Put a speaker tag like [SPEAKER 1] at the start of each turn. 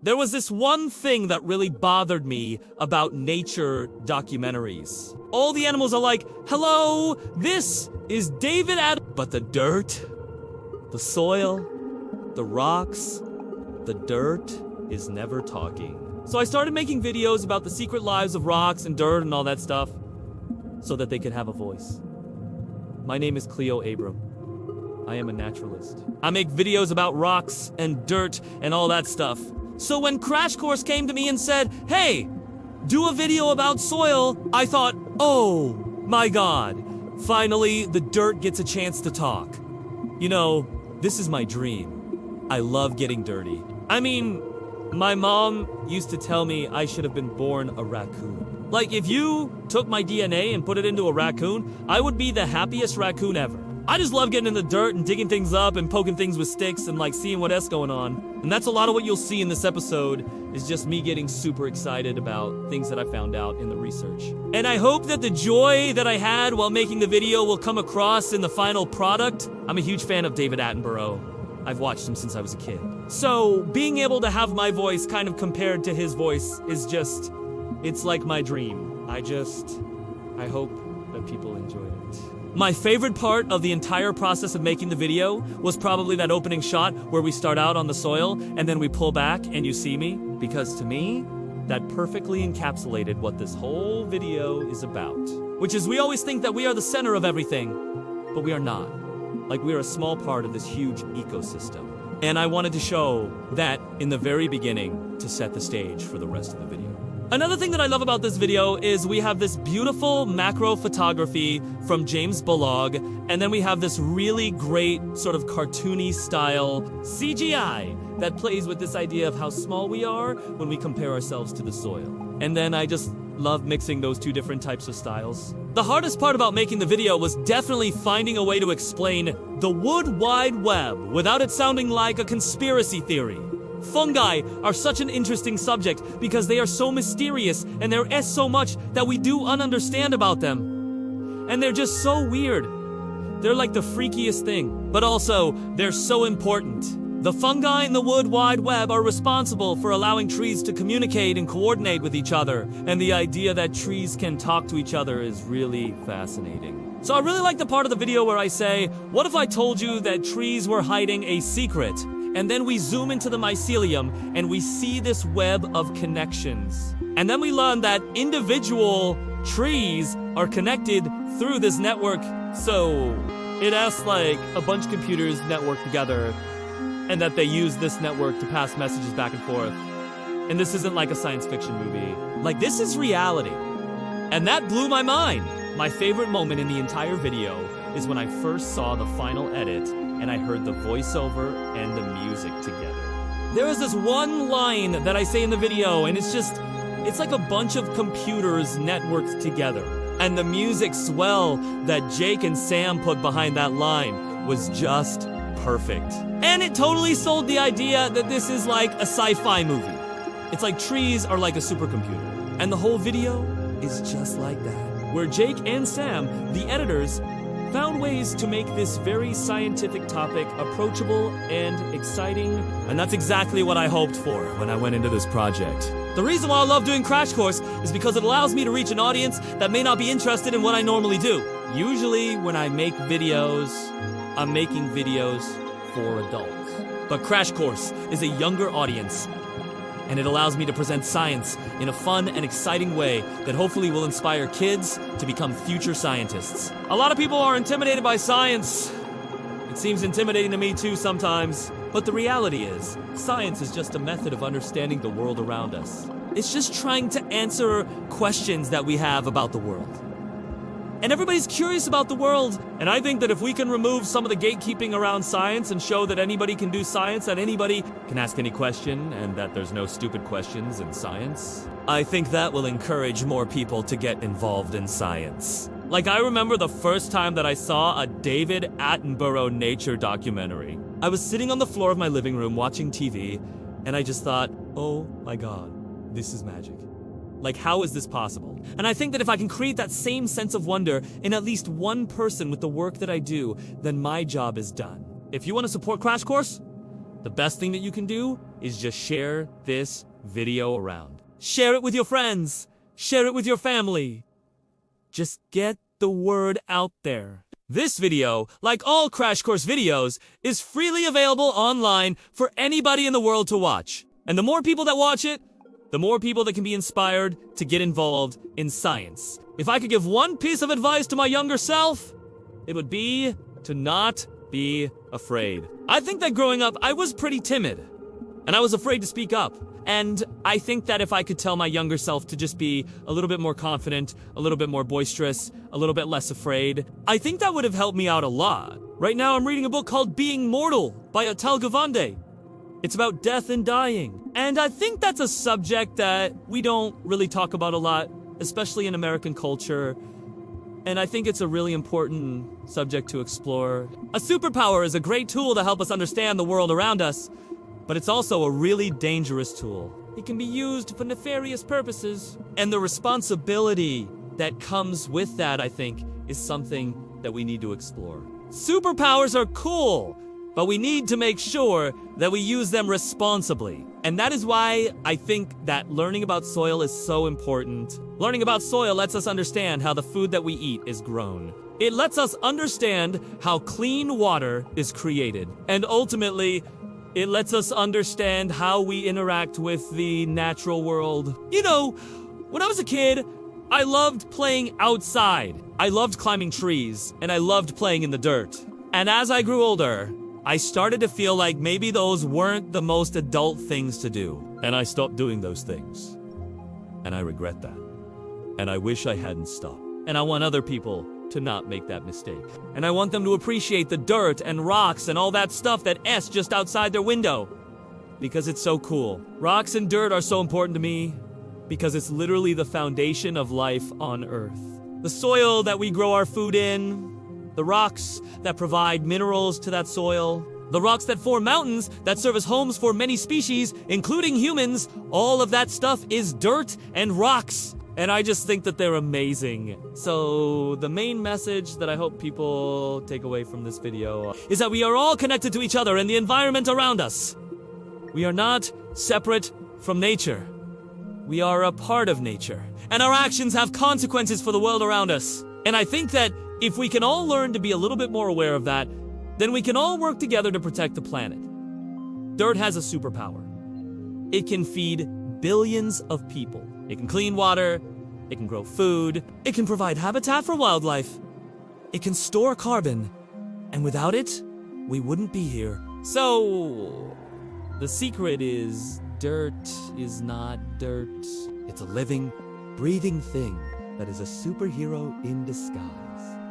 [SPEAKER 1] There was this one thing that really bothered me about nature documentaries. All the animals are like, hello, this is David but the dirt, the soil, the rocks, the dirt is never talking. So I started making videos about the secret lives of rocks and dirt and all that stuff so that they could have a voice. My name is Cleo Abram. I am a naturalist. I make videos about rocks and dirt and all that stuff. So when Crash Course came to me and said, hey, do a video about soil, I thought, oh my God, finally the dirt gets a chance to talk. You know, this is my dream. I love getting dirty. I mean, my mom used to tell me I should have been born a raccoon. Like, if you took my DNA and put it into a raccoon, I would be the happiest raccoon ever. I just love getting in the dirt and digging things up and poking things with sticks and like seeing what else going on. And that's a lot of what you'll see in this episode is just me getting super excited about things that I found out in the research. And I hope that the joy that I had while making the video will come across in the final product. I'm a huge fan of David Attenborough. I've watched him since I was a kid. So being able to have my voice kind of compared to his voice is just, it's like my dream. I hope that people enjoy it. My favorite part of the entire process of making the video was probably that opening shot where we start out on the soil and then we pull back and you see me, because to me, that perfectly encapsulated what this whole video is about. Which is, we always think that we are the center of everything, but we are not. Like, we are a small part of this huge ecosystem. And I wanted to show that in the very beginning to set the stage for the rest of the video. Another thing that I love about this video is we have this beautiful macro photography from James Bullock, and then we have this really great sort of cartoony style CGI that plays with this idea of how small we are when we compare ourselves to the soil. And then I just love mixing those two different types of styles. The hardest part about making the video was definitely finding a way to explain the Wood Wide Web without it sounding like a conspiracy theory. Fungi are such an interesting subject because they are so mysterious and there is so much that we do understand about them. And they're just so weird. They're like the freakiest thing, but also they're so important. The fungi in the Wood Wide Web are responsible for allowing trees to communicate and coordinate with each other, and the idea that trees can talk to each other is really fascinating. So I really like the part of the video where I say, what if I told you that trees were hiding a secret? And then we zoom into the mycelium and we see this web of connections. And then we learn that individual trees are connected through this network. So it asks like a bunch of computers network together and that they use this network to pass messages back and forth. And this isn't like a science fiction movie. Like, this is reality. And that blew my mind. My favorite moment in the entire video is when I first saw the final edit and I heard the voiceover and the music together. There is this one line that I say in the video, and it's like a bunch of computers networked together. And the music swell that Jake and Sam put behind that line was just perfect. And it totally sold the idea that this is like a sci-fi movie. It's like trees are like a supercomputer. And the whole video is just like that, where Jake and Sam, the editors, found ways to make this very scientific topic approachable and exciting, and that's exactly what I hoped for when I went into this project. The reason why I love doing Crash Course is because it allows me to reach an audience that may not be interested in what I normally do. Usually when I make videos, I'm making videos for adults. But Crash Course is a younger audience, and it allows me to present science in a fun and exciting way that hopefully will inspire kids to become future scientists. A lot of people are intimidated by science. It seems intimidating to me too sometimes. But the reality is, science is just a method of understanding the world around us. It's just trying to answer questions that we have about the world. And everybody's curious about the world. And I think that if we can remove some of the gatekeeping around science and show that anybody can do science, that anybody can ask any question, and that there's no stupid questions in science, I think that will encourage more people to get involved in science. Like, I remember the first time that I saw a David Attenborough nature documentary. I was sitting on the floor of my living room watching TV, and I just thought, oh my God, this is magic. Like, how is this possible? And I think that if I can create that same sense of wonder in at least one person with the work that I do, then my job is done. If you want to support Crash Course, the best thing that you can do is just share this video around. Share it with your friends. Share it with your family. Just get the word out there. This video, like all Crash Course videos, is freely available online for anybody in the world to watch. And the more people that watch it, the more people that can be inspired to get involved in science. If I could give one piece of advice to my younger self, it would be to not be afraid. I think that growing up, I was pretty timid, and I was afraid to speak up. And I think that if I could tell my younger self to just be a little bit more confident, a little bit more boisterous, a little bit less afraid, I think that would have helped me out a lot. Right now, I'm reading a book called Being Mortal by Atal Gawande. It's about death and dying. And I think that's a subject that we don't really talk about a lot, especially in American culture. And I think it's a really important subject to explore. A superpower is a great tool to help us understand the world around us, but it's also a really dangerous tool. It can be used for nefarious purposes. And the responsibility that comes with that, I think, is something that we need to explore. Superpowers are cool, but we need to make sure that we use them responsibly. And that is why I think that learning about soil is so important. Learning about soil lets us understand how the food that we eat is grown. It lets us understand how clean water is created. And ultimately, it lets us understand how we interact with the natural world. You know, when I was a kid, I loved playing outside. I loved climbing trees, and I loved playing in the dirt. And as I grew older, I started to feel like maybe those weren't the most adult things to do. And I stopped doing those things. And I regret that. And I wish I hadn't stopped. And I want other people to not make that mistake. And I want them to appreciate the dirt and rocks and all that stuff that S just outside their window. Because it's so cool. Rocks and dirt are so important to me because it's literally the foundation of life on Earth. The soil that we grow our food in, the rocks that provide minerals to that soil, the rocks that form mountains that serve as homes for many species, including humans, all of that stuff is dirt and rocks. And I just think that they're amazing. So the main message that I hope people take away from this video is that we are all connected to each other and the environment around us. We are not separate from nature. We are a part of nature. And our actions have consequences for the world around us. And I think that if we can all learn to be a little bit more aware of that, then we can all work together to protect the planet. Dirt has a superpower. It can feed billions of people. It can clean water, it can grow food, it can provide habitat for wildlife, it can store carbon, and without it, we wouldn't be here. So, the secret is dirt is not dirt. It's a living, breathing thing that is a superhero in disguise.